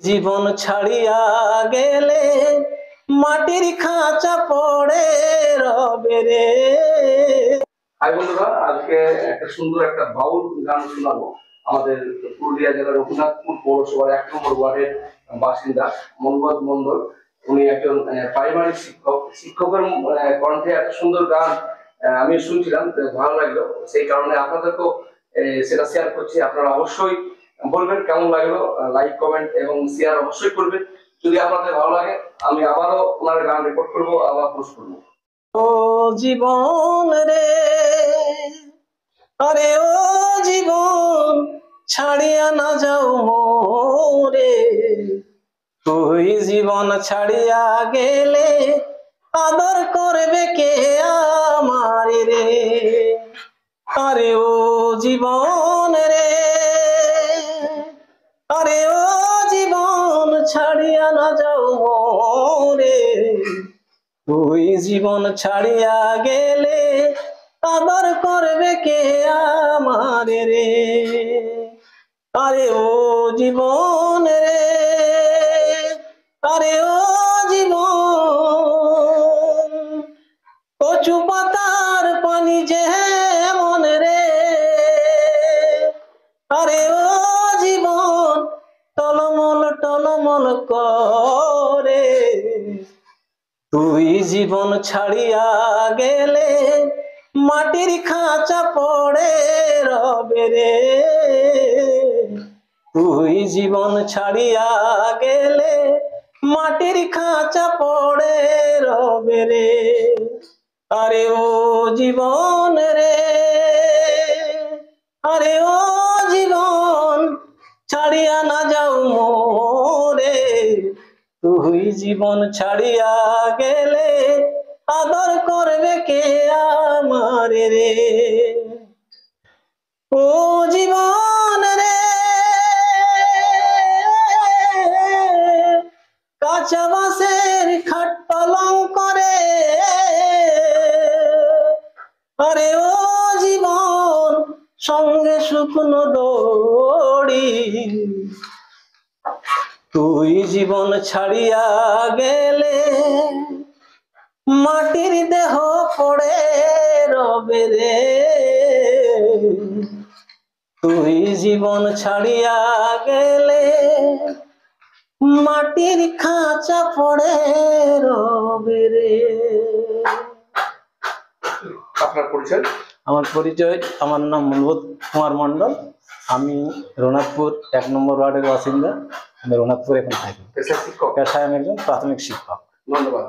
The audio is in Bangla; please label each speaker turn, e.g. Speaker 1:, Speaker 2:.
Speaker 1: জীবন ছাড়িয়া গেলে মাটির খাঁচা পড়ে রবে রে।
Speaker 2: হাই বন্ধুরা, আজকে একটা সুন্দর একটা বাউল গান শোনাবো। আমাদের পুরুলিয়া জেলার রঘুনাথপুর পৌরসভার 1 নম্বর ওয়ার্ডের বাসিন্দা মনোজ মন্ডল। উনি একজন প্রাইমারি শিক্ষকের কণ্ঠে এত সুন্দর গান আমি শুনছিলাম, ভালো লাগলো। সেই কারণে আপনাদেরকেও সেটা শেয়ার করছি। আপনারা অবশ্যই বলবেন কেমন লাগলো, লাইক কমেন্ট এবং শেয়ার অবশ্যই করবেন। যদি আপনাদের ভালো লাগে আমি আবারও ওনার গান রেকর্ড করবো, আবার পোস্ট করবো।
Speaker 1: ও জীবন রে, আরে ও জীবন ছাড়িয়া না যাও মোরে। তুই জীবন ছাড়িয়া গেলে আদর করবে কে আমার রে। আরে ও জীবন রে, আরে ও জীবন ছাড়িয়া না যাও মোরে। তুই জীবন ছাড়িয়া গেলে আদর করবে কে আমার রে। আরে ও জীবন রে, আরে ও জীবন কচু পাতার পানি যেমন রে। আরে ও জীবন টলমল টলমল করে। তুই জীবন ছাড়িয়া গেলে মাটির খাঁচা পড়ে রবে রে। তুই জীবন ছাড়িয়া গেলে মাটির খাঁচা পড়ে রবে রে। আরে ও জীবন রে, আরে ও জীবন ছাড়িয়া না যাও মোরে। তুই জীবন ছাড়িয়া গেলে আদর করবে কে আমার রে। ও জীবন রে, কাঁচা বাঁশের খাট পালং করে। আরে ও জীবন সঙ্গে শুকনো দড়ি। তুই জীবন ছাড়িয়া গেলে মাটির দেহ পড়ে রবে রে। তুই জীবন ছাড়িয়া গেলে মাটির খাঁচা পড়ে রবে রে।
Speaker 2: আপনার পরিচয়?
Speaker 1: আমার পরিচয়, আমার নাম মনোজ কুমার মন্ডল। আমি রঘুনাথপুর 1 নম্বর ওয়ার্ডের বাসিন্দা। আমি রঘুনাথপুর এখন থাকি।
Speaker 2: পেশায় শিক্ষক?
Speaker 1: পেশায় আমি একজন প্রাথমিক শিক্ষক।
Speaker 2: ধন্যবাদ।